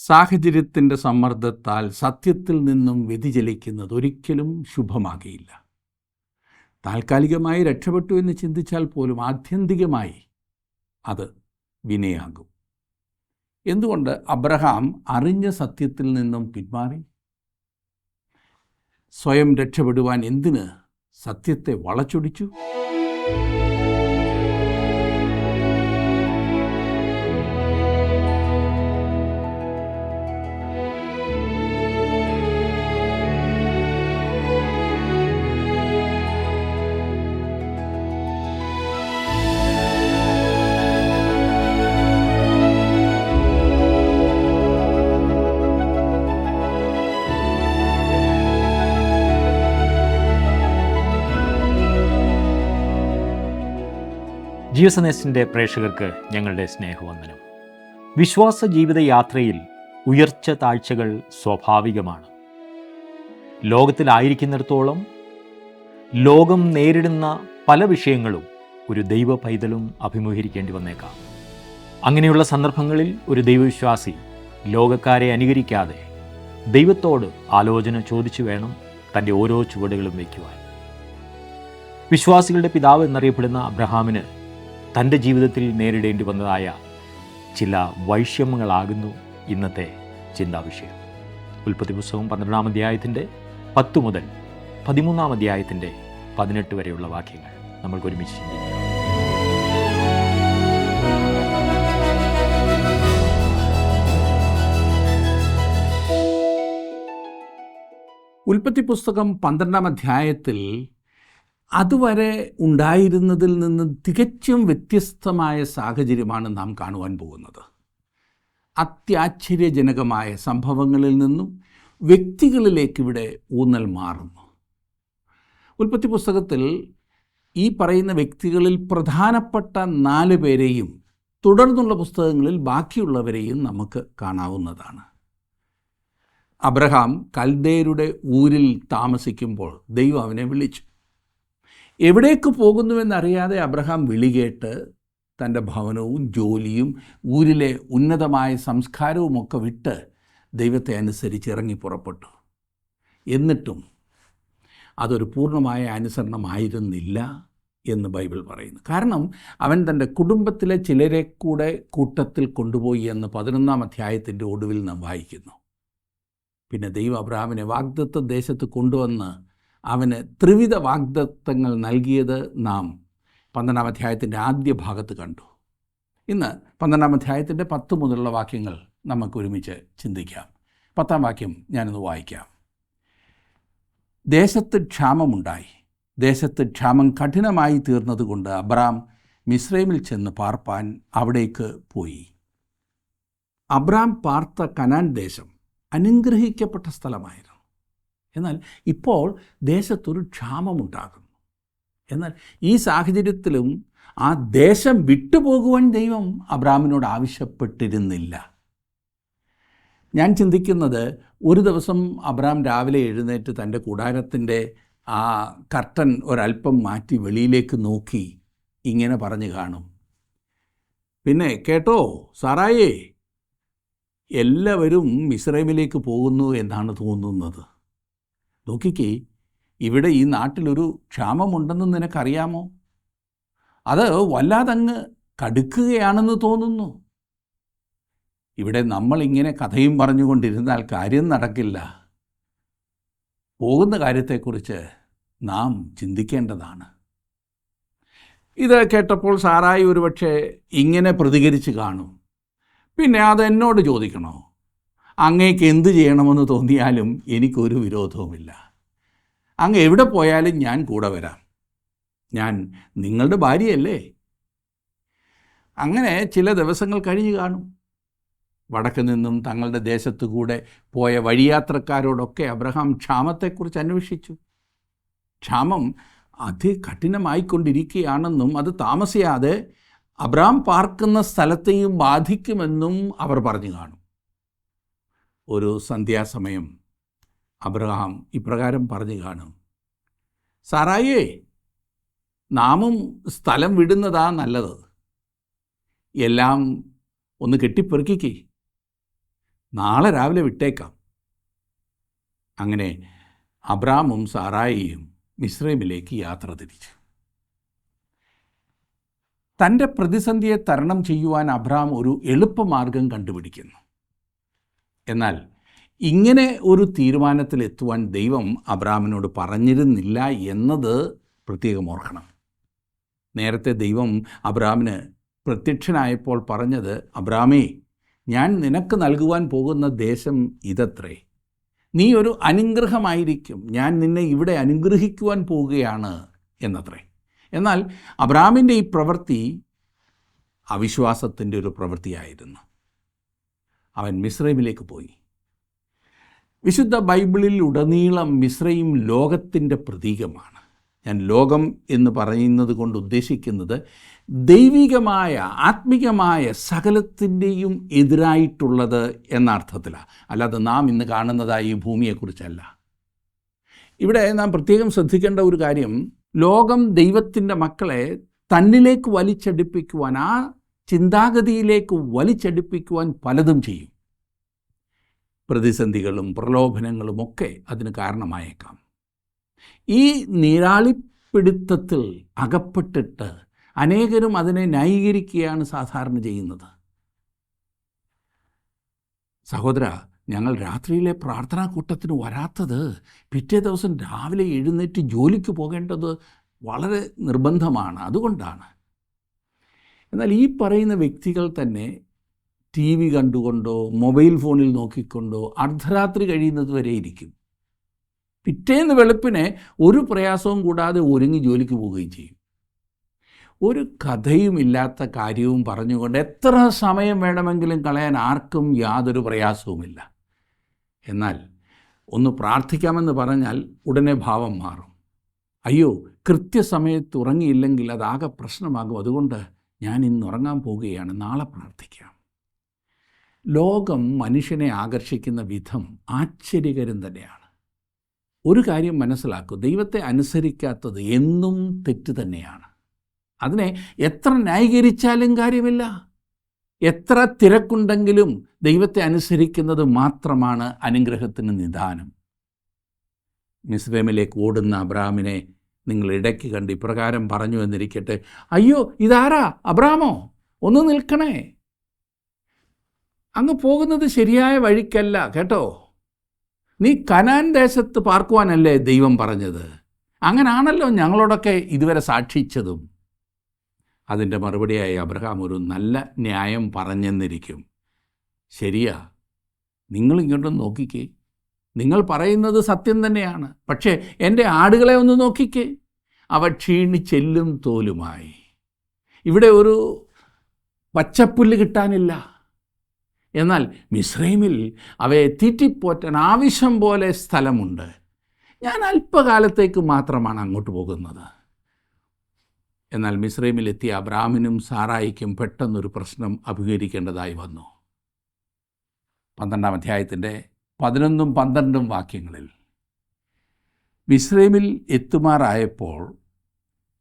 സാഹചര്യത്തിൻ്റെ സമ്മർദ്ദത്താൽ സത്യത്തിൽ നിന്നും വ്യതിചലിക്കുന്നത് ഒരിക്കലും ശുഭമാകിയില്ല. താൽക്കാലികമായി രക്ഷപ്പെട്ടു എന്ന് ചിന്തിച്ചാൽ പോലും ആത്യന്തികമായി അത് വിനയാകും. എന്തുകൊണ്ട് അബ്രഹാം അറിഞ്ഞ സത്യത്തിൽ നിന്നും പിന്മാറി? സ്വയം രക്ഷപ്പെടുവാൻ എന്തിന് സത്യത്തെ വളച്ചൊടിച്ചു? ജീവസന്ദേശത്തിൻ്റെ പ്രേക്ഷകർക്ക് ഞങ്ങളുടെ സ്നേഹവന്ദനം. വിശ്വാസ ജീവിത യാത്രയിൽ ഉയർച്ച താഴ്ചകൾ സ്വാഭാവികമാണ്. ലോകത്തിലായിരിക്കുന്നിടത്തോളം ലോകം നേരിടുന്ന പല വിഷയങ്ങളും ഒരു ദൈവ പൈതലും അഭിമുഖീകരിക്കേണ്ടി വന്നേക്കാം. അങ്ങനെയുള്ള സന്ദർഭങ്ങളിൽ ഒരു ദൈവവിശ്വാസി ലോകക്കാരെ അനുകരിക്കാതെ ദൈവത്തോട് ആലോചന ചോദിച്ചു വേണം തൻ്റെ ഓരോ ചുവടുകളും വയ്ക്കുവാൻ. വിശ്വാസികളുടെ പിതാവ് എന്നറിയപ്പെടുന്ന അബ്രഹാമിന് തൻ്റെ ജീവിതത്തിൽ നേരിടേണ്ടി വന്നതായ ചില വൈഷമ്യങ്ങളാകുന്നു ഇന്നത്തെ ചിന്താവിഷയം. ഉൽപ്പത്തി പുസ്തകം 12-ാം അധ്യായത്തിൻ്റെ 10 മുതൽ 13-ാം അധ്യായത്തിൻ്റെ 18 വരെയുള്ള വാക്യങ്ങൾ നമ്മൾക്ക് ഒരുമിച്ച് ചിന്തിക്കാം. ഉൽപ്പത്തി പുസ്തകം 12-ാം അധ്യായത്തിൽ അതുവരെ ഉണ്ടായിരുന്നതിൽ നിന്ന് തികച്ചും വ്യത്യസ്തമായ സാഹചര്യമാണ് നാം കാണുവാൻ പോകുന്നത്. അത്യാശ്ചര്യജനകമായ സംഭവങ്ങളിൽ നിന്നും വ്യക്തികളിലേക്ക് ഇവിടെ ഊന്നൽ മാറുന്നു. ഉൽപ്പത്തി പുസ്തകത്തിൽ ഈ പറയുന്ന വ്യക്തികളിൽ പ്രധാനപ്പെട്ട 4 പേരെയും തുടർന്നുള്ള പുസ്തകങ്ങളിൽ ബാക്കിയുള്ളവരെയും നമുക്ക് കാണാവുന്നതാണ്. അബ്രഹാം കൽദേരുടെ ഊരിൽ താമസിക്കുമ്പോൾ ദൈവം അവനെ വിളിച്ചു. എവിടേക്ക് പോകുന്നുവെന്നറിയാതെ അബ്രഹാം വിളികേട്ട് തൻ്റെ ഭവനവും ജോലിയും ഊരിലെ ഉന്നതമായ സംസ്കാരവുമൊക്കെ വിട്ട് ദൈവത്തെ അനുസരിച്ച് ഇറങ്ങി പുറപ്പെട്ടു. എന്നിട്ടും അതൊരു പൂർണ്ണമായ അനുസരണമായിരുന്നില്ല എന്ന് ബൈബിൾ പറയുന്നു. കാരണം അവൻ തൻ്റെ കുടുംബത്തിലെ ചിലരെ കൂടെ കൂട്ടത്തിൽ കൊണ്ടുപോയി എന്ന് 11-ാം അധ്യായത്തിൻ്റെ ഒടുവിൽ നാം വായിക്കുന്നു. പിന്നെ ദൈവം അബ്രഹാമിനെ വാഗ്ദത്ത ദേശത്ത് കൊണ്ടുവന്ന് അവന് ത്രിവിധ വാഗ്ദത്തങ്ങൾ നൽകിയത് നാം 12-ാം അധ്യായത്തിൻ്റെ ആദ്യ ഭാഗത്ത് കണ്ടു. ഇന്ന് 12-ാം അധ്യായത്തിൻ്റെ 10 മുതലുള്ള വാക്യങ്ങൾ നമുക്ക് ഒരുമിച്ച് ചിന്തിക്കാം. 10-ാം വാക്യം ഞാനൊന്ന് വായിക്കാം. ദേശത്ത് ക്ഷാമമുണ്ടായി. ദേശത്ത് ക്ഷാമം കഠിനമായി തീർന്നതുകൊണ്ട് അബ്രാം മിസ്രൈമിൽ ചെന്ന് പാർപ്പാൻ അവിടേക്ക് പോയി. അബ്രാം പാർത്ത കനാൻ ദേശം അനുഗ്രഹിക്കപ്പെട്ട സ്ഥലമായിരുന്നു. എന്നാൽ ഇപ്പോൾ ദേശത്തൊരു ക്ഷാമമുണ്ടാകുന്നു. എന്നാൽ ഈ സാഹചര്യത്തിലും ആ ദേശം വിട്ടുപോകുവാൻ ദൈവം അബ്രാമിനോട് ആവശ്യപ്പെട്ടിരുന്നില്ല. ഞാൻ ചിന്തിക്കുന്നത്, ഒരു ദിവസം അബ്രാം രാവിലെ എഴുന്നേറ്റ് തൻ്റെ കൂടാരത്തിൻ്റെ ആ കർട്ടൻ ഒരല്പം മാറ്റി വെളിയിലേക്ക് നോക്കി ഇങ്ങനെ പറഞ്ഞു കാണും, പിന്നെ കേട്ടോ സാറായേ, എല്ലാവരും മിസ്രൈമിലേക്ക് പോകുന്നു എന്നാണ് തോന്നുന്നത്. നോക്കിക്കേ, ഇവിടെ ഈ നാട്ടിലൊരു ക്ഷാമമുണ്ടെന്ന് നിനക്കറിയാമോ? അത് വല്ലാതങ്ങ് കടുക്കുകയാണെന്ന് തോന്നുന്നു. ഇവിടെ നമ്മളിങ്ങനെ കഥയും പറഞ്ഞുകൊണ്ടിരുന്നാൽ കാര്യം നടക്കില്ല. പോകുന്ന കാര്യത്തെക്കുറിച്ച് നാം ചിന്തിക്കേണ്ടതാണ്. ഇത് കേട്ടപ്പോൾ സാറായി ഒരുപക്ഷെ ഇങ്ങനെ പ്രതികരിച്ച് കാണും, പിന്നെ അതെന്നോട് ചോദിക്കണോ? അങ്ങേക്ക് എന്ത് ചെയ്യണമെന്ന് തോന്നിയാലും എനിക്കൊരു വിരോധവുമില്ല. അങ്ങ് എവിടെ പോയാലും ഞാൻ കൂടെ വരാം. ഞാൻ നിങ്ങളുടെ ഭാര്യയല്ലേ. അങ്ങനെ ചില ദിവസങ്ങൾ കഴിഞ്ഞു കാണും. വടക്ക് നിന്നും തങ്ങളുടെ ദേശത്തു കൂടെ പോയ വഴിയാത്രക്കാരോടൊക്കെ അബ്രഹാം ക്ഷാമത്തെക്കുറിച്ച് അന്വേഷിച്ചു. ക്ഷാമം അതികഠിനമായിക്കൊണ്ടിരിക്കുകയാണെന്നും അത് താമസിയാതെ അബ്രഹാം പാർക്കുന്ന സ്ഥലത്തെയും ബാധിക്കുമെന്നും അവർ പറഞ്ഞു കാണും. ഒരു സന്ധ്യാസമയം അബ്രഹാം ഇപ്രകാരം പറഞ്ഞു കാണും, സാറായേ, നാമും സ്ഥലം വിടുന്നതാ നല്ലത്. എല്ലാം ഒന്ന് കെട്ടിപ്പെറുക്കിക്കേ. നാളെ രാവിലെ വിട്ടേക്കാം. അങ്ങനെ അബ്രാമും സാറായിയും മിസ്രൈമിലേക്ക് യാത്ര തിരിച്ചു. തൻ്റെ പ്രതിസന്ധിയെ തരണം ചെയ്യുവാൻ അബ്രാം ഒരു എളുപ്പമാർഗം കണ്ടുപിടിക്കുന്നു. എന്നാൽ ഇങ്ങനെ ഒരു തീരുമാനത്തിലെത്തുവാൻ ദൈവം അബ്രാമിനോട് പറഞ്ഞിരുന്നില്ല എന്നത് പ്രത്യേകം ഓർക്കണം. നേരത്തെ ദൈവം അബ്രാമിന് പ്രത്യക്ഷനായപ്പോൾ പറഞ്ഞത്, അബ്രാമേ, ഞാൻ നിനക്ക് നൽകുവാൻ പോകുന്ന ദേശം ഇതത്രേ. നീ ഒരു അനുഗ്രഹമായിരിക്കും, ഞാൻ നിന്നെ ഇവിടെ അനുഗ്രഹിക്കുവാൻ പോവുകയാണ് എന്നത്രേ. എന്നാൽ അബ്രാമിൻ്റെ ഈ പ്രവൃത്തി അവിശ്വാസത്തിൻ്റെ ഒരു പ്രവൃത്തിയായിരുന്നു. അവൻ മിസ്രൈമിലേക്ക് പോയി. വിശുദ്ധ ബൈബിളിൽ ഉടനീളം മിസ്രൈം ലോകത്തിൻ്റെ പ്രതീകമാണ്. ഞാൻ ലോകം എന്ന് പറയുന്നത് കൊണ്ട് ഉദ്ദേശിക്കുന്നത് ദൈവികമായ ആത്മികമായ സകലത്തിൻ്റെയും എതിരായിട്ടുള്ളത് എന്ന അർത്ഥത്തിലാണ്, അല്ലാതെ നാം ഇന്ന് കാണുന്നതായി ഈ ഭൂമിയെക്കുറിച്ചല്ല. ഇവിടെ നാം പ്രത്യേകം ശ്രദ്ധിക്കേണ്ട ഒരു കാര്യം, ലോകം ദൈവത്തിൻ്റെ മക്കളെ തന്നിലേക്ക് വലിച്ചടിപ്പിക്കുവാൻ, ആ ചിന്താഗതിയിലേക്ക് വലിച്ചടിപ്പിക്കുവാൻ പലതും ചെയ്യും. പ്രതിസന്ധികളും പ്രലോഭനങ്ങളും ഒക്കെ അതിന് കാരണമായേക്കാം. ഈ നീരാളിപ്പിടുത്തത്തിൽ അകപ്പെട്ടിട്ട് അനേകരും അതിനെ ന്യായീകരിക്കുകയാണ് സാധാരണ ചെയ്യുന്നത്. സഹോദര, ഞങ്ങൾ രാത്രിയിലെ പ്രാർത്ഥനാ കൂട്ടത്തിന് വരാത്തത് പിറ്റേ ദിവസം രാവിലെ എഴുന്നേറ്റ് ജോലിക്ക് പോകേണ്ടത് വളരെ നിർബന്ധമാണ്, അതുകൊണ്ടാണ്. എന്നാൽ ഈ പറയുന്ന വ്യക്തികൾ തന്നെ ടി വി കണ്ടുകൊണ്ടോ മൊബൈൽ ഫോണിൽ നോക്കിക്കൊണ്ടോ അർദ്ധരാത്രി കഴിയുന്നത് വരെ ഇരിക്കും. പിറ്റേന്ന് വെളുപ്പിനെ ഒരു പ്രയാസവും കൂടാതെ ഒരുങ്ങി ജോലിക്ക് പോവുകയും ചെയ്യും. ഒരു കഥയുമില്ലാത്ത കാര്യവും പറഞ്ഞുകൊണ്ട് എത്ര സമയം വേണമെങ്കിലും കളയാൻ ആർക്കും യാതൊരു പ്രയാസവുമില്ല. എന്നാൽ ഒന്ന് പ്രാർത്ഥിക്കാമെന്ന് പറഞ്ഞാൽ ഉടനെ ഭാവം മാറും. അയ്യോ, കൃത്യസമയത്ത് ഉറങ്ങിയില്ലെങ്കിൽ അതാകെ പ്രശ്നമാകും, അതുകൊണ്ട് ഞാൻ ഇന്ന് ഉറങ്ങാൻ പോവുകയാണ്, നാളെ പ്രാർത്ഥിക്കാം. ലോകം മനുഷ്യനെ ആകർഷിക്കുന്ന വിധം ആശ്ചര്യകരം തന്നെയാണ്. ഒരു കാര്യം മനസ്സിലാക്കൂ, ദൈവത്തെ അനുസരിക്കാത്തത് എന്നും തെറ്റ് തന്നെയാണ്. അതിനെ എത്ര ന്യായീകരിച്ചാലും കാര്യമില്ല. എത്ര തിരക്കുണ്ടെങ്കിലും ദൈവത്തെ അനുസരിക്കുന്നത് മാത്രമാണ് അനുഗ്രഹത്തിന് നിദാനം. മിസ്രൈമിലേക്ക് ഓടുന്ന അബ്രാമിനെ നിങ്ങൾ ഇടയ്ക്ക് കണ്ട് ഇപ്രകാരം പറഞ്ഞു എന്നിരിക്കട്ടെ, അയ്യോ ഇതാരാ അബ്രാമോ, ഒന്ന് നിൽക്കണേ, അങ്ങ് പോകുന്നത് ശരിയായ വഴിക്കല്ല കേട്ടോ. നീ കനാൻ ദേശത്ത് പാർക്കുവാനല്ലേ ദൈവം പറഞ്ഞത്? അങ്ങനാണല്ലോ ഞങ്ങളോടൊക്കെ ഇതുവരെ സാക്ഷിച്ചതും. അതിൻ്റെ മറുപടിയായി അബ്രഹാം ഒരു നല്ല ന്യായം പറഞ്ഞെന്നിരിക്കും. ശരിയാ, നിങ്ങളിങ്ങോട്ടും നോക്കിക്കേ, നിങ്ങൾ പറയുന്നത് സത്യം തന്നെയാണ്. പക്ഷേ എൻ്റെ ആടുകളെ ഒന്ന് നോക്കിക്കേ, അവ ക്ഷീണിച്ചെല്ലും തോലുമായി. ഇവിടെ ഒരു പച്ചപ്പുല്ല് കിട്ടാനില്ല. എന്നാൽ മിസ്രൈമിൽ അവയെ തീറ്റിപ്പോറ്റാൻ ആവശ്യം പോലെ സ്ഥലമുണ്ട്. ഞാൻ അല്പകാലത്തേക്ക് മാത്രമാണ് അങ്ങോട്ട് പോകുന്നത്. എന്നാൽ മിസ്രൈമിലെത്തിയ അബ്രാമിനും സാറായിക്കും പെട്ടെന്നൊരു പ്രശ്നം അഭിമുഖീകരിക്കേണ്ടതായി വന്നു. 12-ാം അധ്യായത്തിൻ്റെ 11ഉം 12ഉം വാക്യങ്ങളിൽ, മിസ്രൈമിൽ എത്തുമാറായപ്പോൾ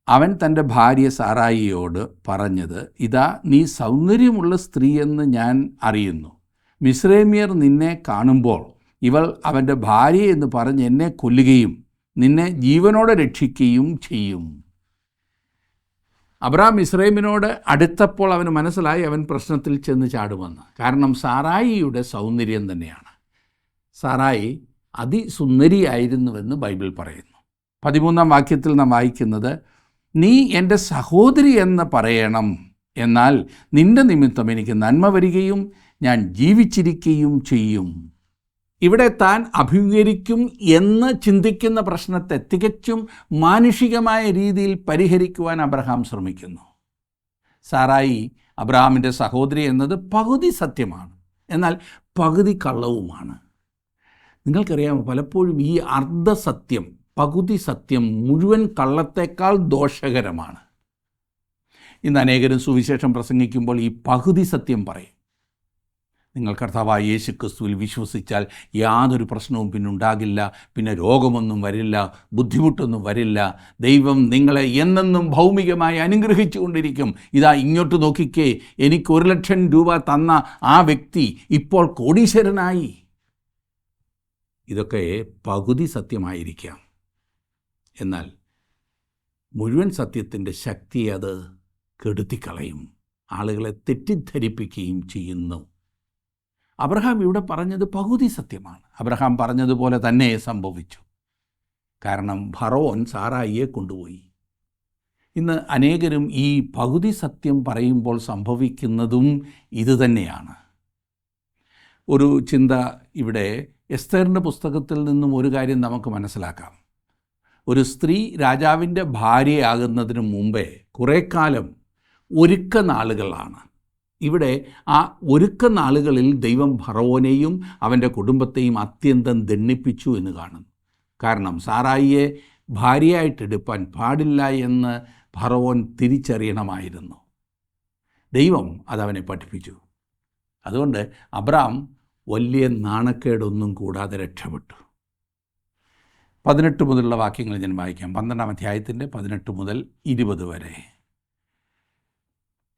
അവൻ തൻ്റെ ഭാര്യ സാറായിയോട് പറഞ്ഞത്, ഇതാ നീ സൗന്ദര്യമുള്ള സ്ത്രീയെന്ന് ഞാൻ അറിയുന്നു. മിസ്രൈമ്യർ നിന്നെ കാണുമ്പോൾ ഇവൾ അവൻ്റെ ഭാര്യ എന്ന് പറഞ്ഞ് എന്നെ കൊല്ലുകയും നിന്നെ ജീവനോടെ രക്ഷിക്കുകയും ചെയ്യും. അബ്രാം മിസ്രൈമിനോട് അടുത്തപ്പോൾ അവന് മനസ്സിലായി അവൻ പ്രശ്നത്തിൽ ചെന്ന് ചാടുമെന്ന്. കാരണം സാറായിയുടെ സൗന്ദര്യം തന്നെയാണ്. സാറായി അതിസുന്ദരിയായിരുന്നുവെന്ന് ബൈബിൾ പറയുന്നു. 13-ാം വാക്യത്തിൽ നാം വായിക്കുന്നത്, നീ എൻ്റെ സഹോദരി എന്ന് പറയണം, എന്നാൽ നിൻ്റെ നിമിത്തം എനിക്ക് നന്മ വരികയും ഞാൻ ജീവിച്ചിരിക്കുകയും ചെയ്യും. ഇവിടെ താൻ അഭിമുഖീകരിക്കും എന്ന് ചിന്തിക്കുന്ന പ്രശ്നത്തെ തികച്ചും മാനുഷികമായ രീതിയിൽ പരിഹരിക്കുവാൻ അബ്രഹാം ശ്രമിക്കുന്നു. സാറായി അബ്രഹാമിൻ്റെ സഹോദരി എന്നത് പകുതി സത്യമാണ്, എന്നാൽ പകുതി കള്ളവുമാണ്. നിങ്ങൾക്കറിയാമോ, പലപ്പോഴും ഈ അർദ്ധസത്യം, പകുതി സത്യം മുഴുവൻ കള്ളത്തേക്കാൾ ദോഷകരമാണ്. ഇന്ന് അനേകരും സുവിശേഷം പ്രസംഗിക്കുമ്പോൾ ഈ പകുതി സത്യം പറയും. നിങ്ങൾ കർത്താവായ യേശു ക്രിസ്തുവിൽ വിശ്വസിച്ചാൽ യാതൊരു പ്രശ്നവും പിന്നെ ഉണ്ടാകില്ല, പിന്നെ രോഗമൊന്നും വരില്ല, ബുദ്ധിമുട്ടൊന്നും വരില്ല. ദൈവം നിങ്ങളെ എന്നെന്നും ഭൗമികമായി അനുഗ്രഹിച്ചു കൊണ്ടിരിക്കും. ഇതാ ഇങ്ങോട്ട് നോക്കിക്കേ, എനിക്ക് 1,00,000 രൂപ തന്ന ആ വ്യക്തി ഇപ്പോൾ കോടീശ്വരനായി. ഇതൊക്കെ പകുതി സത്യമായിരിക്കാം, എന്നാൽ മുഴുവൻ സത്യത്തിൻ്റെ ശക്തി അത് കെടുത്തിക്കളയും, ആളുകളെ തെറ്റിദ്ധരിപ്പിക്കുകയും ചെയ്യുന്നു. അബ്രഹാം ഇവിടെ പറഞ്ഞത് പകുതി സത്യമാണ്. അബ്രഹാം പറഞ്ഞതുപോലെ തന്നെ സംഭവിച്ചു. കാരണം ഫറവോൻ സാറായിയെ കൊണ്ടുപോയി. ഇന്ന് അനേകരും ഈ പകുതി സത്യം പറയുമ്പോൾ സംഭവിക്കുന്നതും ഇതുതന്നെയാണ്. ഒരു ചിന്ത ഇവിടെ എസ്തേറിൻ്റെ പുസ്തകത്തിൽ നിന്നും ഒരു കാര്യം നമുക്ക് മനസ്സിലാക്കാം. ഒരു സ്ത്രീ രാജാവിൻ്റെ ഭാര്യയാകുന്നതിന് മുമ്പേ കുറേ കാലം ഒരുക്ക നാളുകളാണ്. ഇവിടെ ആ ഒരുക്ക നാളുകളിൽ ദൈവം ഫറവോനെയും അവൻ്റെ കുടുംബത്തെയും അത്യന്തം ദണ്ഡിപ്പിച്ചു എന്ന് കാണുന്നു. കാരണം സാറായിയെ ഭാര്യയായിട്ടെടുപ്പാൻ പാടില്ല എന്ന് ഫറവോൻ തിരിച്ചറിയണമായിരുന്നു. ദൈവം അതവനെ പഠിപ്പിച്ചു. അതുകൊണ്ട് അബ്രാം വലിയ നാണക്കേടൊന്നും കൂടാതെ രക്ഷപ്പെട്ടു. 18 മുതലുള്ള വാക്യങ്ങൾ ഞാൻ വായിക്കാം. 12-ാം അധ്യായത്തിൻ്റെ 18 മുതൽ 20 വരെ.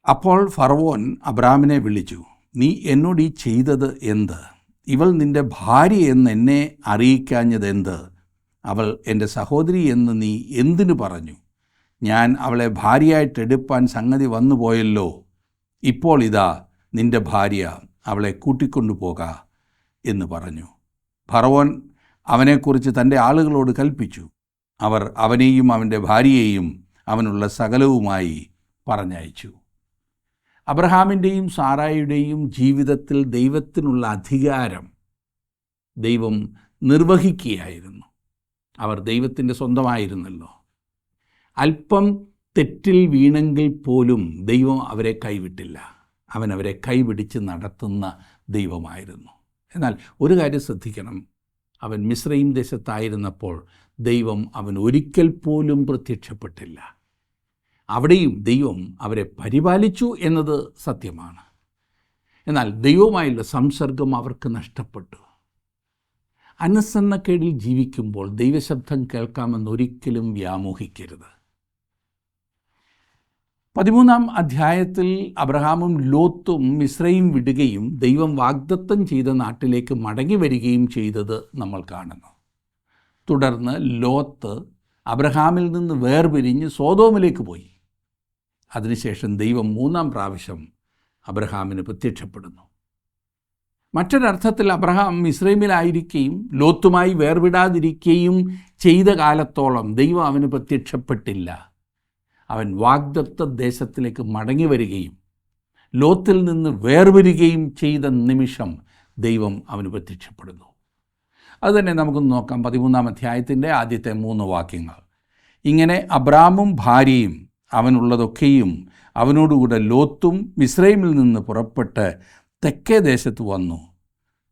അപ്പോൾ ഫറവോൻ അബ്രാമിനെ വിളിച്ചു, നീ എന്നോട് ഈ ചെയ്തത് എന്ത്? ഇവൾ നിൻ്റെ ഭാര്യ എന്ന് എന്നെ അറിയിക്കാഞ്ഞത് എന്ത്? അവൾ എൻ്റെ സഹോദരി എന്ന് നീ എന്തിനു പറഞ്ഞു? ഞാൻ അവളെ ഭാര്യയായിട്ടെടുപ്പാൻ സംഗതി വന്നു പോയല്ലോ. ഇപ്പോൾ ഇതാ നിൻ്റെ ഭാര്യ, അവളെ കൂട്ടിക്കൊണ്ടു പോക എന്ന് പറഞ്ഞു. ഫറവോൻ അവനെക്കുറിച്ച് തൻ്റെ ആളുകളോട് കൽപ്പിച്ചു. അവർ അവനെയും അവൻ്റെ ഭാര്യയെയും അവനുള്ള സകലവുമായി പറഞ്ഞയച്ചു. അബ്രഹാമിൻ്റെയും സാറായിയുടെയും ജീവിതത്തിൽ ദൈവത്തിനുള്ള അധികാരം ദൈവം നിർവഹിക്കുകയായിരുന്നു. അവർ ദൈവത്തിൻ്റെ സ്വന്തമായിരുന്നല്ലോ. അല്പം തെറ്റിൽ വീണെങ്കിൽ പോലും ദൈവം അവരെ കൈവിട്ടില്ല. അവൻ അവരെ കൈപിടിച്ച് നടത്തുന്ന ദൈവമായിരുന്നു. എന്നാൽ ഒരു കാര്യം ശ്രദ്ധിക്കണം, അവൻ മിസ്രയീം ദേശത്തായിരുന്നപ്പോൾ ദൈവം അവൻ ഒരിക്കൽ പോലും പ്രത്യക്ഷപ്പെട്ടില്ല. അവിടെയും ദൈവം അവരെ പരിപാലിച്ചു എന്നത് സത്യമാണ്. എന്നാൽ ദൈവവുമായുള്ള സംസർഗം അവർക്ക് നഷ്ടപ്പെട്ടു. അനുസരണക്കേടിൽ ജീവിക്കുമ്പോൾ ദൈവശബ്ദം കേൾക്കാമെന്നൊരിക്കലും വ്യാമോഹിക്കരുത്. 13-ാം അധ്യായത്തിൽ അബ്രഹാമും ലോത്തും മിസ്രയീം വിടുകയും ദൈവം വാഗ്ദത്തം ചെയ്ത നാട്ടിലേക്ക് മടങ്ങി വരികയും ചെയ്തത് നമ്മൾ കാണുന്നു. തുടർന്ന് ലോത്ത് അബ്രഹാമിൽ നിന്ന് വേർപിരിഞ്ഞ് സോദോമിലേക്ക് പോയി. അതിനുശേഷം ദൈവം 3-ാം പ്രാവശ്യം അബ്രഹാമിന് പ്രത്യക്ഷപ്പെടുന്നു. മറ്റൊരർത്ഥത്തിൽ അബ്രഹാം മിസ്രയീമിലായിരിക്കുകയും ലോത്തുമായി വേർവിടാതിരിക്കുകയും ചെയ്ത കാലത്തോളം ദൈവം അവന് പ്രത്യക്ഷപ്പെട്ടില്ല. അവൻ വാഗ്ദത്ത ദേശത്തിലേക്ക് മടങ്ങി വരികയും ലോത്തിൽ നിന്ന് വേർപിരിയുകയും ചെയ്ത നിമിഷം ദൈവം അവന് പ്രത്യക്ഷപ്പെടുന്നു. അതുതന്നെ നമുക്കൊന്ന് നോക്കാം. 13-ാം അധ്യായത്തിൻ്റെ ആദ്യത്തെ 3 വാക്യങ്ങൾ. ഇങ്ങനെ അബ്രാമും ഭാര്യയും അവനുള്ളതൊക്കെയും അവനോടുകൂടെ ലോത്തും മിസ്രയീമിൽ നിന്ന് പുറപ്പെട്ട് തെക്കേ ദേശത്ത് വന്നു.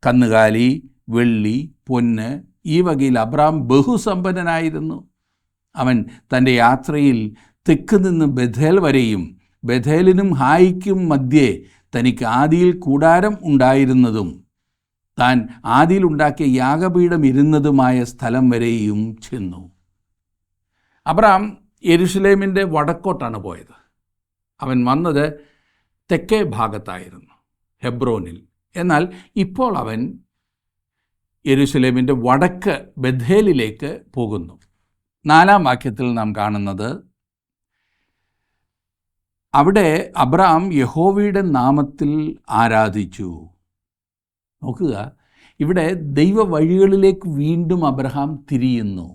കന്നുകാലി, വെള്ളി, പൊന്ന് ഈ വകയിൽ അബ്രാം ബഹുസമ്പന്നനായിരുന്നു. അവൻ തൻ്റെ യാത്രയിൽ തെക്ക് നിന്ന് ബഥേൽ വരെയും ബഥേലിനും ഹായിക്കും മധ്യേ തനിക്ക് ആദിയിൽ കൂടാരം ഉണ്ടായിരുന്നതും താൻ ആദിയിൽ ഉണ്ടാക്കിയ യാഗപീഠം ഇരുന്നതുമായ സ്ഥലം വരെയും ചെന്നു. അബ്രാം യെരുശലേമിൻ്റെ വടക്കോട്ടാണ് പോയത്. അവൻ വന്നത് തെക്കേ ഭാഗത്തായിരുന്നു, ഹെബ്രോനിൽ. എന്നാൽ ഇപ്പോൾ അവൻ യെരുശലേമിൻ്റെ വടക്ക് ബഥേലിലേക്ക് പോകുന്നു. 4-ാം വാക്യത്തിൽ നാം കാണുന്നത്, അവിടെ അബ്രാം യഹോവയുടെ നാമത്തിൽ ആരാധിച്ചു. നോക്കുക, ഇവിടെ ദൈവ വഴികളിലേക്ക് വീണ്ടും അബ്രഹാം തിരിയുന്നു.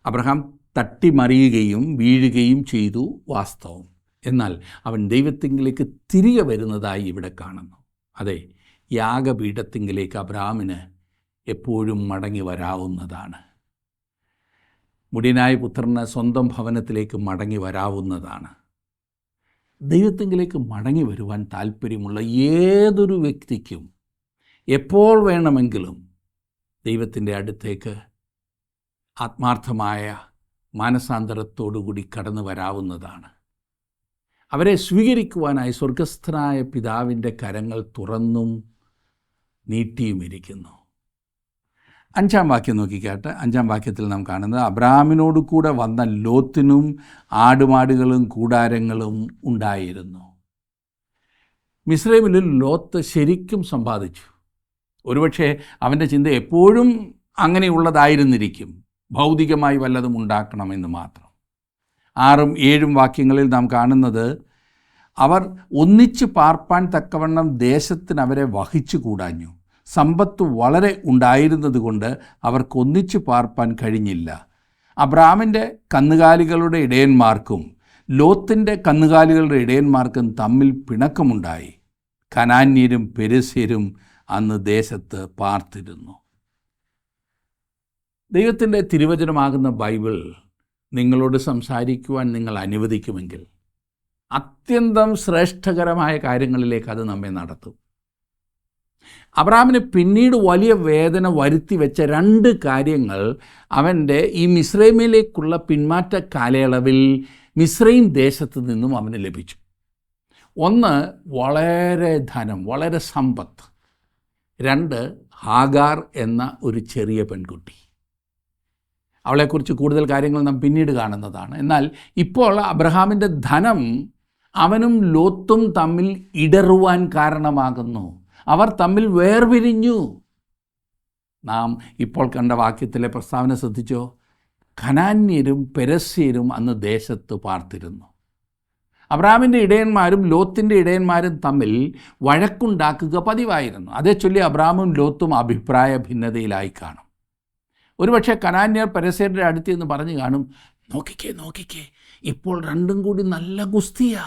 അബ്രഹാം തട്ടിമറിയുകയും വീഴുകയും ചെയ്തു, വാസ്തവം. എന്നാൽ അവൻ ദൈവത്തിങ്കിലേക്ക് തിരികെ വരുന്നതായി ഇവിടെ കാണുന്നു. അതെ, യാഗപീഠത്തിങ്കിലേക്ക് അബ്രഹാമിന് എപ്പോഴും മടങ്ങി വരാവുന്നതാണ്. മുടിയനായ പുത്രന് സ്വന്തം ഭവനത്തിലേക്ക് മടങ്ങി വരാവുന്നതാണ്. ദൈവത്തിങ്കിലേക്ക് മടങ്ങി വരുവാൻ താല്പര്യമുള്ള ഏതൊരു വ്യക്തിക്കും എപ്പോൾ വേണമെങ്കിലും ദൈവത്തിൻ്റെ അടുത്തേക്ക് ആത്മാർത്ഥമായ മാനസാന്തരത്തോടുകൂടി കടന്നു വരാവുന്നതാണ്. അവരെ സ്വീകരിക്കുവാനായി സ്വർഗസ്ഥനായ പിതാവിൻ്റെ കരങ്ങൾ തുറന്നും നീട്ടിയുമിരിക്കുന്നു. 5-ാം വാക്യം നോക്കിക്കാട്ടെ. 5-ാം വാക്യത്തിൽ നാം കാണുന്നത്, അബ്രാഹാമിനോട് കൂടെ വന്ന ലോത്തിനും ആടുമാടുകളും കൂടാരങ്ങളും ഉണ്ടായിരുന്നു. മിസ്രൈമിൽ ലോത്ത് ശരിക്കും സമ്പാദിച്ചു. ഒരുപക്ഷെ അവൻ്റെ ചിന്ത എപ്പോഴും അങ്ങനെയുള്ളതായിരുന്നിരിക്കും, ഭൗതികമായി വല്ലതും ഉണ്ടാക്കണമെന്ന് മാത്രം. 6-7 വാക്യങ്ങളിൽ നാം കാണുന്നത്, അവർ ഒന്നിച്ച് പാർപ്പാൻ തക്കവണ്ണം ദേശത്തിന് അവരെ വഹിച്ചു കൂടാഞ്ഞു. സമ്പത്ത് വളരെ ഉണ്ടായിരുന്നതുകൊണ്ട് അവർക്കൊന്നിച്ച് പാർപ്പാൻ കഴിഞ്ഞില്ല. അബ്രാമിൻ്റെ കന്നുകാലികളുടെ ഇടയന്മാർക്കും ലോത്തിൻ്റെ കന്നുകാലികളുടെ ഇടയന്മാർക്കും തമ്മിൽ പിണക്കമുണ്ടായി. കനാന്യരും പെരിസ്യരും അന്ന് ദേശത്ത് പാർത്തിരുന്നു. ദൈവത്തിൻ്റെ തിരുവചനമാകുന്ന ബൈബിൾ നിങ്ങളോട് സംസാരിക്കുവാൻ നിങ്ങൾ അനുവദിക്കുമെങ്കിൽ അത്യന്തം ശ്രേഷ്ഠകരമായ കാര്യങ്ങളിലേക്ക് അത് നമ്മെ നടത്തും. അബ്രാമിന് പിന്നീട് വലിയ വേദന വരുത്തി വെച്ച 2 കാര്യങ്ങൾ അവൻ്റെ ഈ മിസ്രൈമിലേക്കുള്ള പിന്മാറ്റ കാലയളവിൽ മിസ്രൈം ദേശത്ത് നിന്നും അവന് ലഭിച്ചു. ഒന്ന്, വളരെ ധനം, വളരെ സമ്പത്ത്. 2, ഹാഗാർ എന്ന ഒരു ചെറിയ പെൺകുട്ടി. അവളെക്കുറിച്ച് കൂടുതൽ കാര്യങ്ങൾ നാം പിന്നീട് കാണുന്നതാണ്. എന്നാൽ ഇപ്പോൾ അബ്രഹാമിൻ്റെ ധനം അവനും ലോത്തും തമ്മിൽ ഇടറുവാൻ കാരണമാകുന്നു. അവർ തമ്മിൽ വേർപിരിഞ്ഞു. നാം ഇപ്പോൾ കണ്ട വാക്യത്തിലെ പ്രസ്താവന ശ്രദ്ധിച്ചോ? കനാന്യരും പെരിസ്യരും അന്ന് ദേശത്ത് പാർത്തിരുന്നു. അബ്രാമിൻ്റെ ഇടയന്മാരും ലോത്തിൻ്റെ ഇടയന്മാരും തമ്മിൽ വഴക്കുണ്ടാക്കുക പതിവായിരുന്നു. അതേ ചൊല്ലി അബ്രാമും ലോത്തും അഭിപ്രായ ഭിന്നതയിലായി കാണും. ഒരുപക്ഷെ കനാന്യർ പെരിസ്യരുടെ അടുത്ത് എന്ന് പറഞ്ഞു കാണും, നോക്കിക്കേ, ഇപ്പോൾ 2 കൂടി നല്ല ഗുസ്തിയാ.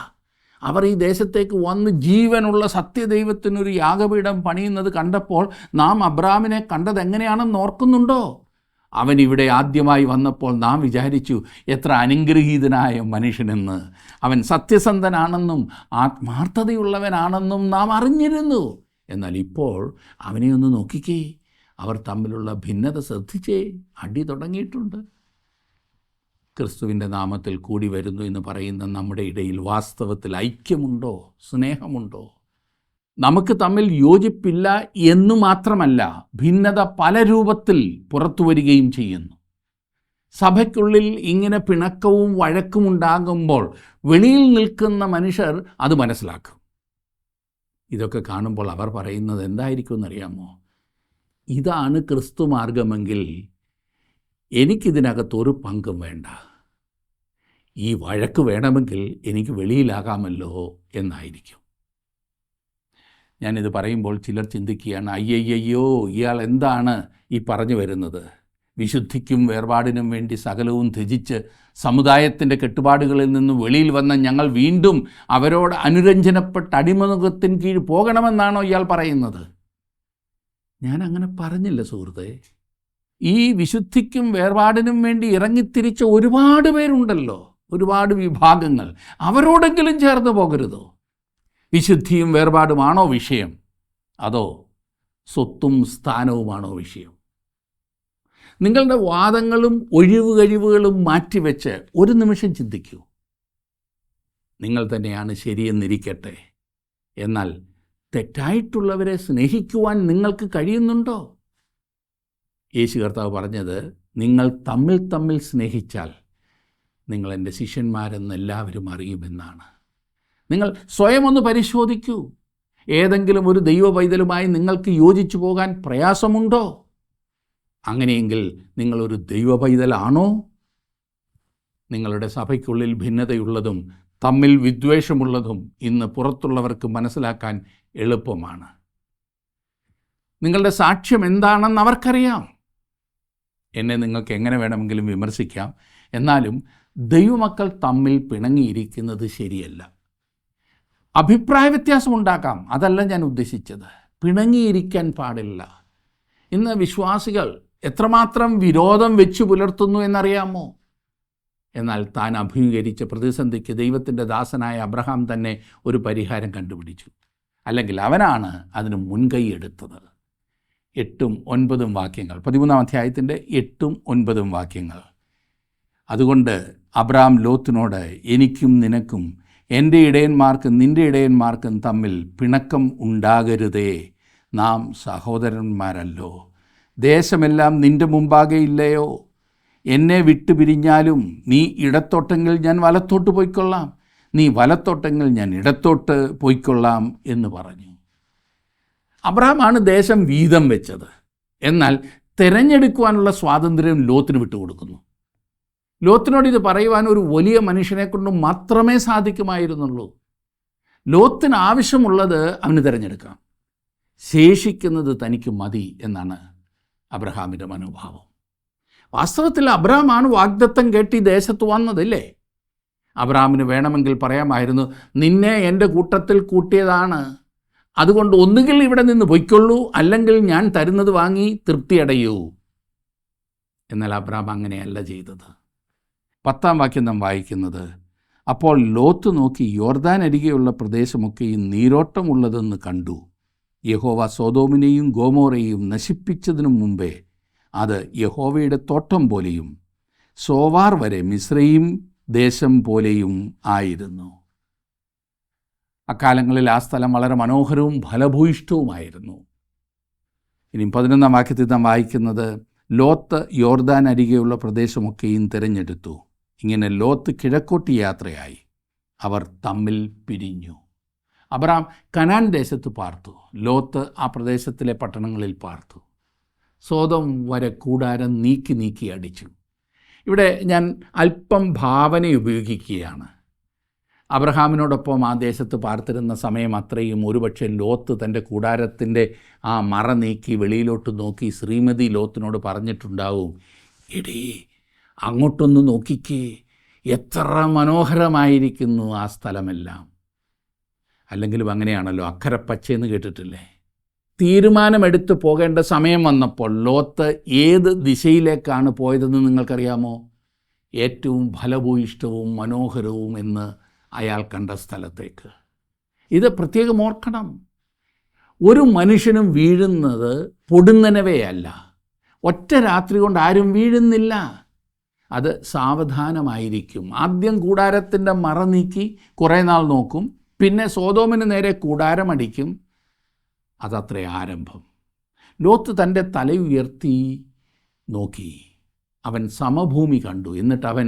അവർ ഈ ദേശത്തേക്ക് വന്ന് ജീവനുള്ള സത്യദൈവത്തിനൊരു യാഗപീഠം പണിയുന്നത് കണ്ടപ്പോൾ നാം അബ്രാമിനെ കണ്ടത് എങ്ങനെയാണെന്ന് ഓർക്കുന്നുണ്ടോ? അവൻ ഇവിടെ ആദ്യമായി വന്നപ്പോൾ നാം വിചാരിച്ചു, എത്ര അനുഗ്രഹീതനായ മനുഷ്യനെന്ന്. അവൻ സത്യസന്ധനാണെന്നും ആത്മാർത്ഥതയുള്ളവനാണെന്നും നാം അറിഞ്ഞിരുന്നു. എന്നാൽ ഇപ്പോൾ അവനെ ഒന്ന് നോക്കിക്കേ, അവർ തമ്മിലുള്ള ഭിന്നത ശ്രദ്ധിച്ചേ, അടി തുടങ്ങിയിട്ടുണ്ട്. ക്രിസ്തുവിൻ്റെ നാമത്തിൽ കൂടി വരുന്നു എന്ന് പറയുന്ന നമ്മുടെ ഇടയിൽ വാസ്തവത്തിൽ ഐക്യമുണ്ടോ? സ്നേഹമുണ്ടോ? നമുക്ക് തമ്മിൽ യോജിപ്പില്ല എന്നു മാത്രമല്ല, ഭിന്നത പല രൂപത്തിൽ പുറത്തു വരികയും ചെയ്യുന്നു. സഭയ്ക്കുള്ളിൽ ഇങ്ങനെ പിണക്കവും വഴക്കും ഉണ്ടാകുമ്പോൾ വെളിയിൽ നിൽക്കുന്ന മനുഷ്യർ അത് മനസ്സിലാക്കും. ഇതൊക്കെ കാണുമ്പോൾ അവർ പറയുന്നത് എന്തായിരിക്കും എന്നറിയാമോ? ഇതാണ് ക്രിസ്തു മാർഗമെങ്കിൽ എനിക്കിതിനകത്തൊരു പങ്കും വേണ്ട. ഈ വഴക്ക് വേണമെങ്കിൽ എനിക്ക് വെളിയിലാകാമല്ലോ എന്നായിരിക്കും. ഞാനിത് പറയുമ്പോൾ ചിലർ ചിന്തിക്കുകയാണ്, അയ്യയ്യോ, ഇയാൾ എന്താണ് ഈ പറഞ്ഞു വരുന്നത്? വിശുദ്ധിക്കും വേർപാടിനും വേണ്ടി സകലവും ത്യജിച്ച് സമുദായത്തിൻ്റെ കെട്ടുപാടുകളിൽ നിന്ന് വെളിയിൽ വന്ന ഞങ്ങൾ വീണ്ടും അവരോട് അനുരഞ്ജനപ്പെട്ട് അടിമനുഖത്തിന് കീഴ് പോകണമെന്നാണോ ഇയാൾ പറയുന്നത്? ഞാൻ അങ്ങനെ പറഞ്ഞില്ല സുഹൃത്തേ. ഈ വിശുദ്ധിക്കും വേർപാടിനും വേണ്ടി ഇറങ്ങിത്തിരിച്ച ഒരുപാട് പേരുണ്ടല്ലോ, ഒരുപാട് വിഭാഗങ്ങൾ. അവരോടെങ്കിലും ചേർന്ന് പോകരുതോ? വിശുദ്ധിയും വേർപാടുമാണോ വിഷയം? അതോ സ്വത്തും സ്ഥാനവുമാണോ വിഷയം? നിങ്ങളുടെ വാദങ്ങളും ഒഴിവുകഴിവുകളും മാറ്റിവെച്ച് ഒരു നിമിഷം ചിന്തിക്കൂ. നിങ്ങൾ തന്നെയാണ് ശരിയെന്നിരിക്കട്ടെ, എന്നാൽ തെറ്റായിട്ടുള്ളവരെ സ്നേഹിക്കുവാൻ നിങ്ങൾക്ക് കഴിയുന്നുണ്ടോ? യേശു കർത്താവ് പറഞ്ഞത്, നിങ്ങൾ തമ്മിൽ സ്നേഹിച്ചാൽ നിങ്ങൾ എൻ്റെ ശിഷ്യന്മാരെന്ന് എല്ലാവരും അറിയുമെന്നാണ്. നിങ്ങൾ സ്വയം ഒന്ന് പരിശോധിക്കൂ. ഏതെങ്കിലും ഒരു ദൈവ പൈതലുമായി നിങ്ങൾക്ക് യോജിച്ചു പോകാൻ പ്രയാസമുണ്ടോ? അങ്ങനെയെങ്കിൽ നിങ്ങളൊരു ദൈവ പൈതലാണോ? നിങ്ങളുടെ സഭയ്ക്കുള്ളിൽ ഭിന്നതയുള്ളതും തമ്മിൽ വിദ്വേഷമുള്ളതും ഇന്ന് പുറത്തുള്ളവർക്ക് മനസ്സിലാക്കാൻ എളുപ്പമാണ്. നിങ്ങളുടെ സാക്ഷ്യം എന്താണെന്ന് അവർക്കറിയാം. എന്നെ നിങ്ങൾക്ക് എങ്ങനെ വേണമെങ്കിലും വിമർശിക്കാം, എന്നാലും ദൈവമക്കൾ തമ്മിൽ പിണങ്ങിയിരിക്കുന്നത് ശരിയല്ല. അഭിപ്രായ വ്യത്യാസമുണ്ടാക്കാം, അതല്ല ഞാൻ ഉദ്ദേശിച്ചത്. പിണങ്ങിയിരിക്കാൻ പാടില്ല. ഇന്ന് വിശ്വാസികൾ എത്രമാത്രം വിരോധം വെച്ചു പുലർത്തുന്നു എന്നറിയാമോ? എന്നാൽ താൻ അഭിമുഖീകരിച്ച പ്രതിസന്ധിക്ക് ദൈവത്തിൻ്റെ ദാസനായ അബ്രഹാം തന്നെ ഒരു പരിഹാരം കണ്ടുപിടിച്ചു. അല്ലെങ്കിൽ അവനാണ് അതിന് മുൻകൈ എടുത്തത്. 8-9 വാക്യങ്ങൾ, 13-ാം അധ്യായത്തിൻ്റെ 8-9 വാക്യങ്ങൾ. അതുകൊണ്ട് അബ്രാം ലോത്തിനോട്, എനിക്കും നിനക്കും എൻ്റെ ഇടയന്മാർക്കും നിൻ്റെ ഇടയന്മാർക്കും തമ്മിൽ പിണക്കം ഉണ്ടാകരുതേ. നാം സഹോദരന്മാരല്ലോ. ദേശമെല്ലാം നിൻ്റെ മുമ്പാകെ ഇല്ലയോ? എന്നെ വിട്ടുപിരിഞ്ഞാലും നീ ഇടത്തോട്ടെങ്കിൽ ഞാൻ വലത്തോട്ട് പോയിക്കൊള്ളാം, നീ വലത്തോട്ടെങ്കിൽ ഞാൻ ഇടത്തോട്ട് പോയിക്കൊള്ളാം എന്ന് പറഞ്ഞു. അബ്രഹാമാണ് ദേശം വീതം വെച്ചത്. എന്നാൽ തിരഞ്ഞെടുക്കുവാനുള്ള സ്വാതന്ത്ര്യം ലോത്തിന് വിട്ടുകൊടുക്കുന്നു. ലോത്തിനോട് ഇത് പറയുവാൻ ഒരു വലിയ മനുഷ്യനെ കൊണ്ട് മാത്രമേ സാധിക്കുമായിരുന്നുള്ളൂ. ലോത്തിന് ആവശ്യമുള്ളത് അവന് തിരഞ്ഞെടുക്കാം, ശേഷിക്കുന്നത് തനിക്ക് മതി എന്നാണ് അബ്രഹാമിൻ്റെ മനോഭാവം. വാസ്തവത്തിൽ അബ്രഹാമാണ് വാഗ്ദത്തം കേട്ട് ഈ ദേശത്ത് വന്നതല്ലേ. അബ്രഹാമിന് വേണമെങ്കിൽ പറയാമായിരുന്നു, നിന്നെ എൻ്റെ കൂട്ടത്തിൽ കൂട്ടിയതാണ്, അതുകൊണ്ട് ഒന്നുകിൽ ഇവിടെ നിന്ന് പൊയ്ക്കൊള്ളൂ, അല്ലെങ്കിൽ ഞാൻ തരുന്നത് വാങ്ങി തൃപ്തിയടയൂ. എന്നാൽ അബ്രഹാം അങ്ങനെയല്ല ചെയ്തത്. 10-ാം വാക്യം നാം വായിക്കുന്നത്, അപ്പോൾ ലോത്ത് നോക്കി യോർദാൻ അരികെയുള്ള പ്രദേശമൊക്കെയും നീരോട്ടമുള്ളതെന്ന് കണ്ടു. യഹോവ സൊദോമിനെയും ഗോമോറയെയും നശിപ്പിച്ചതിനു മുമ്പേ അത് യഹോവയുടെ തോട്ടം പോലെയും സോവാർ വരെ മിസ്രയീം ദേശം പോലെയും ആയിരുന്നു. അക്കാലങ്ങളിൽ ആ സ്ഥലം വളരെ മനോഹരവും ഫലഭൂയിഷ്ഠവുമായിരുന്നു. ഇനി 11-ാം വാക്യത്തിൽ നാം വായിക്കുന്നത്, ലോത്ത് യോർദാൻ അരികെയുള്ള പ്രദേശമൊക്കെയും തിരഞ്ഞെടുത്തു. ഇങ്ങനെ ലോത്ത് കിഴക്കോട്ട് യാത്രയായി. അവർ തമ്മിൽ പിരിഞ്ഞു. അബ്രഹാം കനാൻ ദേശത്ത് പാർത്തു, ലോത്ത് ആ പ്രദേശത്തിലെ പട്ടണങ്ങളിൽ പാർത്തു. സോദോം വരെ കൂടാരം നീക്കി അടിച്ചു. ഇവിടെ ഞാൻ അല്പം ഭാവന ഉപയോഗിക്കുകയാണ്. അബ്രഹാമിനോടൊപ്പം ആ ദേശത്ത് പാർത്തിരുന്ന സമയം അത്രയും ഒരുപക്ഷെ ലോത്ത് തൻ്റെ കൂടാരത്തിൻ്റെ ആ മറ നീക്കി വെളിയിലോട്ട് നോക്കി ശ്രീമതി ലോത്തിനോട് പറഞ്ഞിട്ടുണ്ടാവും, എടീ അങ്ങോട്ടൊന്ന് നോക്കിക്കേ, എത്ര മനോഹരമായിരിക്കുന്നു ആ സ്ഥലമെല്ലാം. അല്ലെങ്കിലും അങ്ങനെയാണല്ലോ, അക്കരെ പച്ചയെന്ന് കേട്ടിട്ടില്ലേ. തീരുമാനമെടുത്ത് പോകേണ്ട സമയം വന്നപ്പോൾ ലോത്ത് ഏത് ദിശയിലേക്കാണ് പോയതെന്ന് നിങ്ങൾക്കറിയാമോ? ഏറ്റവും ഫലഭൂയിഷ്ഠവും മനോഹരവും എന്ന് അയാൾ കണ്ട സ്ഥലത്തേക്ക്. ഇത് പ്രത്യേകം ഓർക്കണം. ഒരു മനുഷ്യനും വീഴുന്നത് പൊടുന്നനവെയല്ല. ഒറ്റ രാത്രി കൊണ്ട് ആരും വീഴുന്നില്ല. അത് സാവധാനമായിരിക്കും. ആദ്യം കൂടാരത്തിൻ്റെ മറ നീക്കി കുറേ നാൾ നോക്കും, പിന്നെ സോദോമിന് നേരെ കൂടാരമടിക്കും. അതത്രേ ആരംഭം. ലോത്ത് തൻ്റെ തല ഉയർത്തി നോക്കി, അവൻ സമഭൂമി കണ്ടു. എന്നിട്ട് അവൻ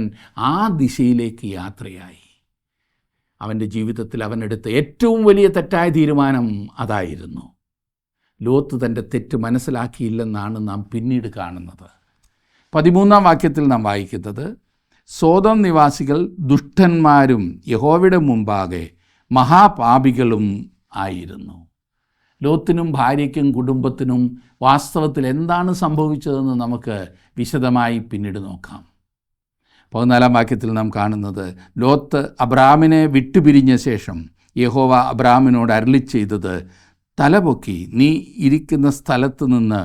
ആ ദിശയിലേക്ക് യാത്രയായി. അവൻ്റെ ജീവിതത്തിൽ അവനെടുത്ത ഏറ്റവും വലിയ തെറ്റായ തീരുമാനം അതായിരുന്നു. ലോത്ത് തൻ്റെ തെറ്റ് മനസ്സിലാക്കിയില്ലെന്നാണ് നാം പിന്നീട് കാണുന്നത്. 13-ാം വാക്യത്തിൽ നാം വായിക്കുന്നത്, സോദോം നിവാസികൾ ദുഷ്ടന്മാരും യഹോവയുടെ മുമ്പാകെ മഹാപാപികളും ആയിരുന്നു. ലോത്തിനും ഭാര്യയ്ക്കും കുടുംബത്തിനും വാസ്തവത്തിൽ എന്താണ് സംഭവിച്ചതെന്ന് നമുക്ക് വിശദമായി പിന്നീട് നോക്കാം. 14-ാം വാക്യത്തിൽ നാം കാണുന്നത്, ലോത്ത് അബ്രാമിനെ വിട്ടുപിരിഞ്ഞ ശേഷം യഹോവ അബ്രാമിനോട് അരുളി ചെയ്തത്, തലപൊക്കി നീ ഇരിക്കുന്ന സ്ഥലത്ത് നിന്ന്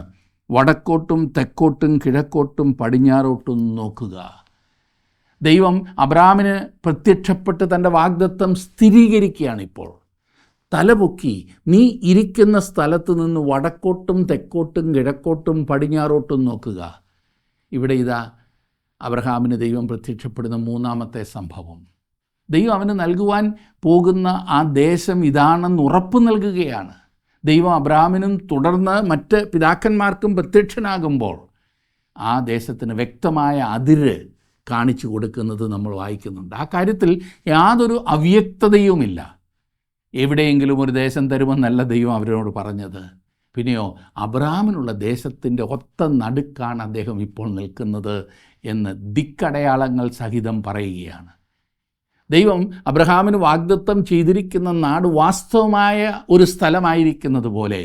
വടക്കോട്ടും തെക്കോട്ടും കിഴക്കോട്ടും പടിഞ്ഞാറോട്ടും നോക്കുക. ദൈവം അബ്രാമിന് പ്രത്യക്ഷപ്പെട്ട് തൻ്റെ വാഗ്ദത്തം സ്ഥിരീകരിക്കുകയാണ്. ഇപ്പോൾ തലപൊക്കി നീ ഇരിക്കുന്ന സ്ഥലത്ത് നിന്ന് വടക്കോട്ടും തെക്കോട്ടും കിഴക്കോട്ടും പടിഞ്ഞാറോട്ടും നോക്കുക. ഇവിടെ ഇതാ അബ്രഹാമിന് ദൈവം പ്രത്യക്ഷപ്പെടുന്ന 3-ാമത്തെ സംഭവം. ദൈവം അവന് നൽകുവാൻ പോകുന്ന ആ ദേശം ഇതാണെന്ന് ഉറപ്പ് നൽകുകയാണ്. ദൈവം അബ്രഹാമിനും തുടർന്ന് മറ്റ് പിതാക്കന്മാർക്കും പ്രത്യക്ഷനാകുമ്പോൾ ആ ദേശത്തിന് വ്യക്തമായ അതിര് കാണിച്ചു കൊടുക്കുന്നത് നമ്മൾ വായിക്കുന്നുണ്ട്. ആ കാര്യത്തിൽ യാതൊരു അവ്യക്തതയുമില്ല. എവിടെയെങ്കിലും ഒരു ദേശം തരുമെന്നല്ല ദൈവം അവരോട് പറഞ്ഞത്. പിന്നെയോ അബ്രഹാമിനുള്ള ദേശത്തിൻ്റെ ഒത്ത നടുക്കാണ് അദ്ദേഹം ഇപ്പോൾ നിൽക്കുന്നത് എന്ന് ദിക്കടയാളങ്ങൾ സഹിതം പറയുകയാണ്. ദൈവം അബ്രഹാമിന് വാഗ്ദത്തം ചെയ്തിരിക്കുന്ന നാട് വാസ്തവമായ ഒരു സ്ഥലമായിരിക്കുന്നത് പോലെ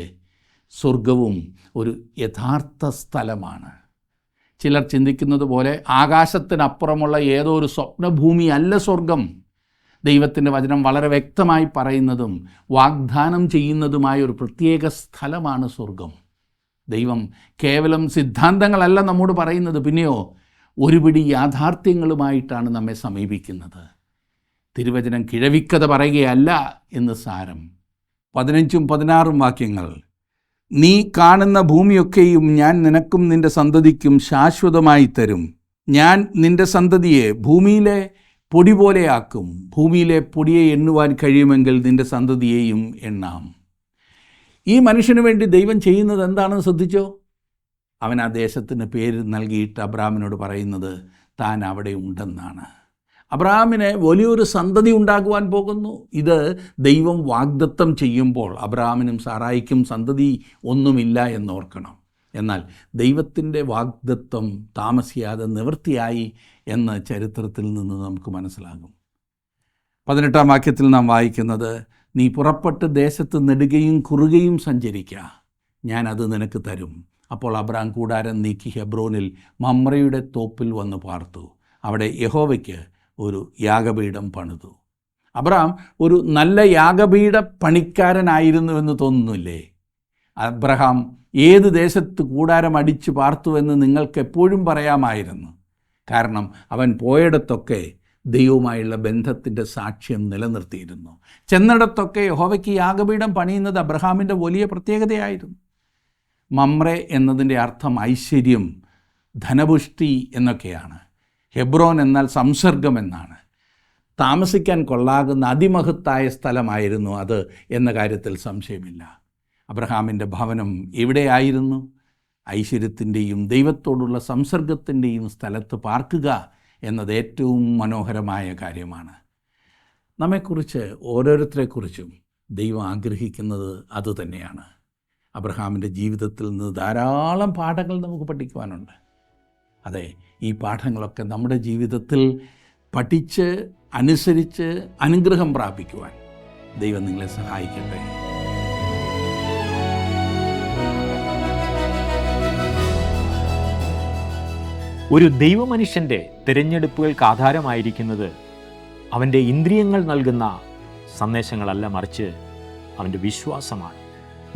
സ്വർഗവും ഒരു യഥാർത്ഥ സ്ഥലമാണ്. ചിലർ ചിന്തിക്കുന്നത് പോലെ ആകാശത്തിനപ്പുറമുള്ള ഏതോ ഒരു സ്വപ്നഭൂമി അല്ല സ്വർഗം. ദൈവത്തിൻ്റെ വചനം വളരെ വ്യക്തമായി പറയുന്നതും വാഗ്ദാനം ചെയ്യുന്നതുമായ ഒരു പ്രത്യേക സ്ഥലമാണ് സ്വർഗം. ദൈവം കേവലം സിദ്ധാന്തങ്ങളല്ല നമ്മോട് പറയുന്നത്, പിന്നെയോ ഒരുപിടി യാഥാർത്ഥ്യങ്ങളുമായിട്ടാണ് നമ്മെ സമീപിക്കുന്നത്. തിരുവചനം കിഴവിക്കഥ പറയുകയല്ല എന്ന് സാരം. 15ഉം 16ഉം വാക്യങ്ങൾ, നീ കാണുന്ന ഭൂമിയൊക്കെയും ഞാൻ നിനക്കും നിൻ്റെ സന്തതിക്കും ശാശ്വതമായി തരും. ഞാൻ നിൻ്റെ സന്തതിയെ ഭൂമിയിലെ പൊടി പോലെയാക്കും. ഭൂമിയിലെ പൊടിയെ എണ്ണുവാൻ കഴിയുമെങ്കിൽ നിൻ്റെ സന്തതിയെയും എണ്ണാം. ഈ മനുഷ്യന് വേണ്ടി ദൈവം ചെയ്യുന്നത് എന്താണെന്ന് ശ്രദ്ധിച്ചോ? അവൻ ആ ദേശത്തിന് പേര് നൽകിയിട്ട് അബ്രാഹാമിനോട് പറയുന്നത് താൻ അവിടെ ഉണ്ടെന്നാണ്. അബ്രാഹാമിന് വലിയൊരു സന്തതി ഉണ്ടാകുവാൻ പോകുന്നു. ഇത് ദൈവം വാഗ്ദത്തം ചെയ്യുമ്പോൾ അബ്രാഹാമിനും സാറായിക്കും സന്തതി ഒന്നുമില്ല എന്നോർക്കണം. എന്നാൽ ദൈവത്തിൻ്റെ വാഗ്ദത്തം താമസിയാതെ നിവൃത്തിയായി എന്ന് ചരിത്രത്തിൽ നിന്ന് നമുക്ക് മനസ്സിലാകും. 18-ാം വാക്യത്തിൽ നാം വായിക്കുന്നത്, നീ പുറപ്പെട്ട് ദേശത്ത് നെടുകയും കുറുകയും സഞ്ചരിക്കുക, ഞാൻ അത് നിനക്ക് തരും. അപ്പോൾ അബ്രാം കൂടാരം നീക്കി ഹെബ്രോനിൽ മമ്രയുടെ തോപ്പിൽ വന്ന് പാർത്തു. അവിടെ യഹോവയ്ക്ക് ഒരു യാഗപീഠം പണിതു. അബ്രാം ഒരു നല്ല യാഗപീഠ പണിക്കാരനായിരുന്നുവെന്ന് തോന്നുന്നില്ലേ? അബ്രഹാം ഏത് ദേശത്ത് കൂടാരം അടിച്ചു പാർത്തുവെന്ന് നിങ്ങൾക്ക് എപ്പോഴും പറയാമായിരുന്നു. കാരണം അവൻ പോയിടത്തൊക്കെ ദൈവവുമായുള്ള ബന്ധത്തിൻ്റെ സാക്ഷ്യം നിലനിർത്തിയിരുന്നു. ചെന്നിടത്തൊക്കെ യഹോവയ്ക്ക് യാഗപീഠം പണിയുന്നത് അബ്രഹാമിൻ്റെ വലിയ പ്രത്യേകതയായിരുന്നു. മമ്രെ എന്നതിൻ്റെ അർത്ഥം ഐശ്വര്യം, ധനപുഷ്ടി എന്നൊക്കെയാണ്. ഹെബ്രോൻ എന്നാൽ സംസർഗം എന്നാണ്. താമസിക്കാൻ കൊള്ളാകുന്ന അതിമഹത്തായ സ്ഥലമായിരുന്നു അത് എന്ന കാര്യത്തിൽ സംശയമില്ല. അബ്രഹാമിൻ്റെ ഭവനം എവിടെയായിരുന്നു? ഐശ്വര്യത്തിൻ്റെയും ദൈവത്തോടുള്ള സംസർഗത്തിൻ്റെയും സ്ഥലത്ത് പാർക്കുക എന്നത് ഏറ്റവും മനോഹരമായ കാര്യമാണ്. നമ്മെക്കുറിച്ച് ഓരോരുത്തരെക്കുറിച്ചും ദൈവം ആഗ്രഹിക്കുന്നത് അതുതന്നെയാണ്. അബ്രഹാമിൻ്റെ ജീവിതത്തിൽ നിന്ന് ധാരാളം പാഠങ്ങൾ നമുക്ക് പഠിക്കുവാനുണ്ട്. അതെ, ഈ പാഠങ്ങളൊക്കെ നമ്മുടെ ജീവിതത്തിൽ പഠിച്ച് അനുസരിച്ച് അനുഗ്രഹം പ്രാപിക്കുവാൻ ദൈവം നിങ്ങളെ സഹായിക്കട്ടെ. ഒരു ദൈവമനുഷ്യൻ്റെ തിരഞ്ഞെടുപ്പുകൾക്ക് ആധാരമായിരിക്കുന്നത് അവൻ്റെ ഇന്ദ്രിയങ്ങൾ നൽകുന്ന സന്ദേശങ്ങളല്ല, മറിച്ച് അവൻ്റെ വിശ്വാസമാണ്.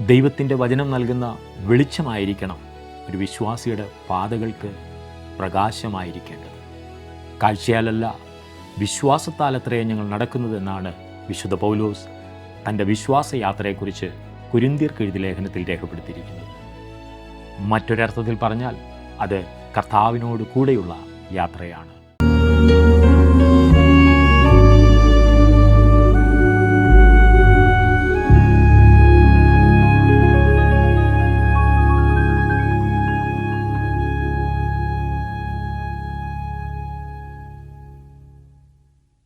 ദൈവത്തിൻ്റെ വചനം നൽകുന്ന വെളിച്ചമായിരിക്കണം ഒരു വിശ്വാസിയുടെ പാതകൾക്ക് പ്രകാശമായിരിക്കേണ്ടത്. കാഴ്ചയാലല്ല വിശ്വാസത്താലത്രേ ഞങ്ങൾ നടക്കുന്നതെന്നാണ് വിശുദ്ധ പൗലോസ് തൻ്റെ വിശ്വാസയാത്രയെക്കുറിച്ച് കൊരിന്ത്യർക്ക് എഴുതിയ ലേഖനത്തിൽ രേഖപ്പെടുത്തിയിരിക്കുന്നത്. മറ്റൊരർത്ഥത്തിൽ പറഞ്ഞാൽ അത് കർത്താവിനോട് കൂടെയുള്ള യാത്രയാണ്.